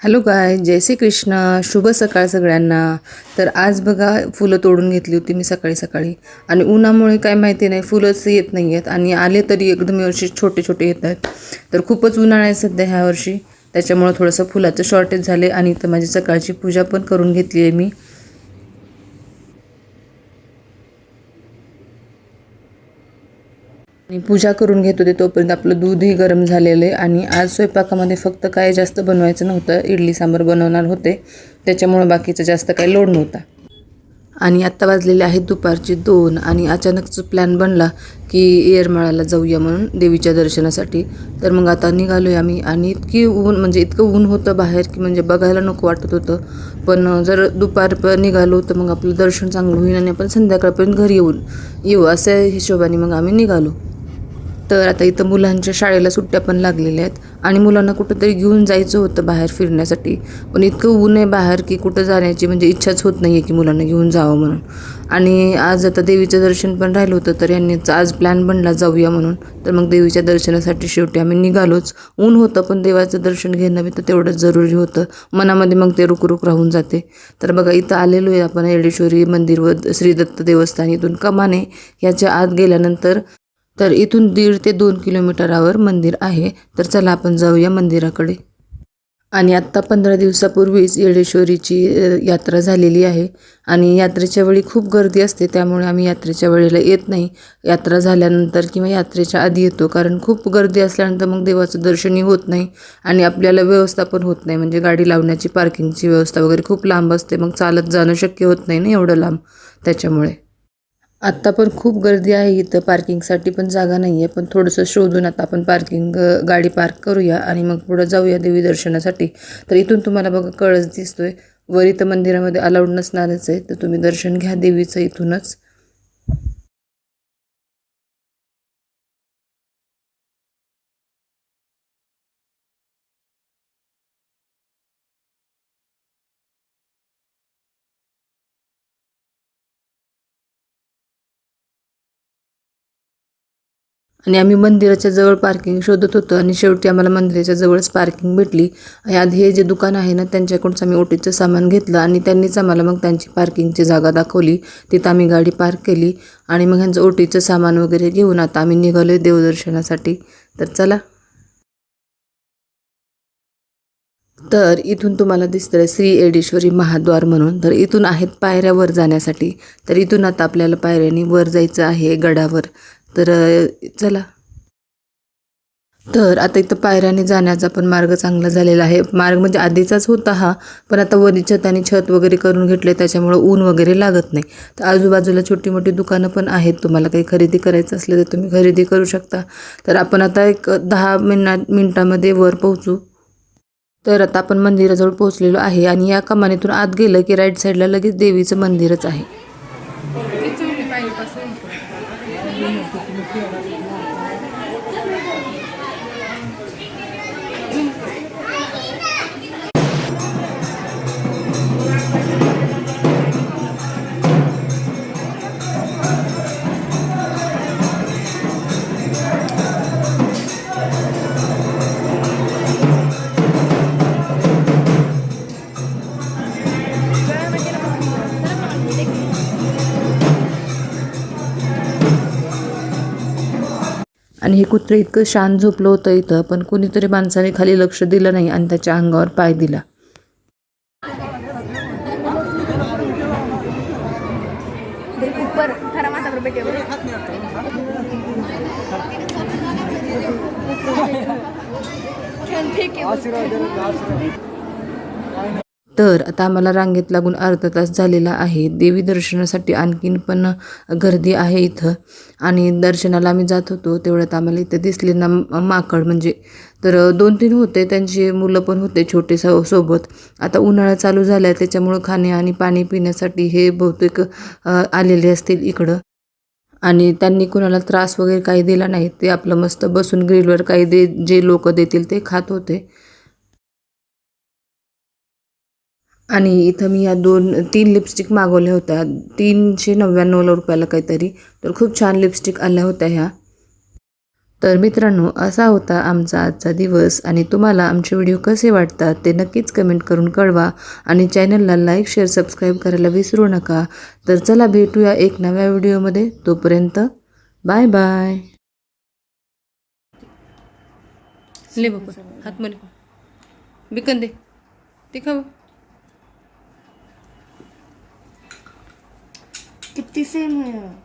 Hello गाय, जय श्री कृष्ण. शुभ सकाळ सगळ्यांना. तर आज बघा फुलं तोडून घेतली होती मी सकाळी सकाळी आणि उन्हामुळे काय माहिती नाही फुलंच येत नाही आहेत आणि आले तरी एकदम यावर्षी छोटे छोटे येत आहेत. तर खूपच उन्हाळा आहे सध्या ह्या वर्षी, त्याच्यामुळं थोडंसं फुलाचं शॉर्टेज झाले आणि इथं माझी सकाळची पूजा पण करून घेतली आहे मी. आणि पूजा करून घेत होते तोपर्यंत आपलं दूधही गरम झालेलं आहे. आणि आज स्वयंपाकामध्ये फक्त काय जास्त बनवायचं नव्हतं, इडली सांबार बनवणार होते, त्याच्यामुळे बाकीचं जास्त काही लोड नव्हता. आणि आत्ता वाजलेले आहेत दुपारचे 2 आणि अचानकच प्लॅन बनला की येरमाळ्याला जाऊया म्हणून देवीच्या दर्शनासाठी. तर मग आता निघालो आहे आम्ही आणि इतकं ऊन होतं बाहेर की म्हणजे बघायला नको वाटत होतं. पण जर दुपार निघालो तर मग आपलं दर्शन चांगलं होईल आणि आपण संध्याकाळपर्यंत घरी येऊ अशा हिशोबाने मग आम्ही निघालो. तर आता इथं मुलांच्या शाळेला सुट्ट्या पण लागलेल्या आहेत आणि मुलांना कुठंतरी घेऊन जायचं होतं बाहेर फिरण्यासाठी. पण इतकं ऊन आहे बाहेर की कुठं जाण्याची म्हणजे इच्छाच होत नाही आहे की मुलांना घेऊन जावं म्हणून. आणि आज आता देवीचं दर्शन पण राहिलं होतं, तर यांनीच आज प्लॅन बनला जाऊया म्हणून. तर मग देवीच्या दर्शनासाठी शेवटी आम्ही निघालोच. ऊन होतं पण देवाचं दर्शन घेणं बी तर तेवढंच जरुरी होतं. मनामध्ये मग ते रुक राहून जाते. तर बघा इथं आलेलो आहे आपण येडेश्वरी मंदिर व श्री दत्त देवस्थान. इथून कमाने ह्याच्या आत गेल्यानंतर तर इथून 1.5 ते 2 किलोमीटरावर मंदिर आहे. तर चला आपण जाऊया मंदिराकडे. आणि आत्ता 15 दिवसापूर्वीच येडेश्वरीची यात्रा झालेली आहे आणि यात्रेच्या वेळी खूप गर्दी असते, त्यामुळे आम्ही यात्रेच्या वेळेला येत नाही. यात्रा झाल्यानंतर किंवा यात्रेच्या आधी येतो, कारण खूप गर्दी असल्यानंतर मग देवाचं दर्शनही होत नाही आणि आपल्याला व्यवस्था पण होत नाही. म्हणजे गाडी लावण्याची पार्किंगची व्यवस्था वगैरे खूप लांब असते, मग चालत जाणं शक्य होत नाही ना एवढं लांब, त्याच्यामुळे. आत्ता पण खूप गर्दी आहे इथं, पार्किंगसाठी पण जागा नाही आहे. पण थोडंसं शोधून आता आपण गाडी पार्क करूया आणि मग पुढं जाऊया देवी दर्शनासाठी. तर इथून तुम्हाला बघा कळस दिसतोय. वर इथं मंदिरामध्ये अलाउड नसणारच आहे, तर तुम्ही दर्शन घ्या देवीचं इथूनच. आणि आम्ही मंदिराच्या जवळ पार्किंग शोधत होतो आणि शेवटी आम्हाला मंदिराच्या जवळच पार्किंग भेटली. आणि आधी हे जे दुकान आहे ना त्यांच्याकडूनच आम्ही ओटीचं सामान घेतलं आणि त्यांनीच आम्हाला मग त्यांची पार्किंगची जागा दाखवली. तिथं आम्ही गाडी पार्क केली आणि मग ह्यांचं ओटीचं सामान वगैरे घेऊन आता आम्ही निघालो आहे देवदर्शनासाठी. तर चला. तर इथून तुम्हाला दिसतं श्री येडेश्वरी महाद्वार म्हणून. तर इथून आहेत पायऱ्या वर जाण्यासाठी. तर इथून आता आपल्याला पायऱ्यांनी वर जायचं आहे गडावर. तर चला. तर आता इथं पायऱ्याने जाण्याचा पण मार्ग चांगला झालेला आहे. मार्ग म्हणजे आधीचाच होता हा, पण आता वरची छत आणि छत वगैरे करून घेतले, त्याच्यामुळं ऊन वगैरे लागत नाही. तर आजूबाजूला छोटी मोठी दुकानं पण आहेत. तुम्हाला काही खरेदी करायचं असलं तर तुम्ही खरेदी करू शकता. तर आपण आता एक 10 मिनिटामध्ये वर पोहोचू. तर आता आपण मंदिराजवळ पोहोचलेलो आहे आणि या कमानीतून आत गेलं की राईट साईडला लगेच देवीचं मंदिरच आहे. आणि हे कुत्रं इतकं शांत झोपलं होतं इथं, पण कुणीतरी माणसाने खाली लक्ष दिलं नाही आणि त्याच्या अंगावर पाय दिला. तर आता आम्हाला रांगेत लागून अर्धा तास झालेला आहे. देवी दर्शनासाठी आणखीन पण गर्दी आहे इथं. आणि दर्शनाला आम्ही जात होतो तेवढ्यात आम्हाला इथं दिसले ना माकड, म्हणजे तर 2-3 होते, त्यांची मुलं पण होते छोटे सोबत. आता उन्हाळा चालू झाला आहे त्याच्यामुळं खाणे आणि पाणी पिण्यासाठी हे बहुतेक आलेले असतील इकडं. आणि त्यांनी कुणाला त्रास वगैरे काही दिला नाही. ते आपलं मस्त बसून ग्रिलवर काही जे लोक देतील ते खात होते. आणि इथं मी या 2-3 लिपस्टिक मागवल्या होत्या, 399 रुपयाला काहीतरी. तर खूप छान लिपस्टिक आल्या होत्या ह्या. तर मित्रांनो, असा होता आमचा आजचा दिवस आणि तुम्हाला आमचे व्हिडिओ कसे वाटतात ते नक्कीच कमेंट करून कळवा आणि चॅनलला लाईक, शेअर, सबस्क्राईब करायला विसरू नका. तर चला भेटूया एक नव्या व्हिडिओमध्ये. तोपर्यंत बाय बाय. ले बाबा हात मध्ये बिकन दे ते खाऊ. किती सेम आहे.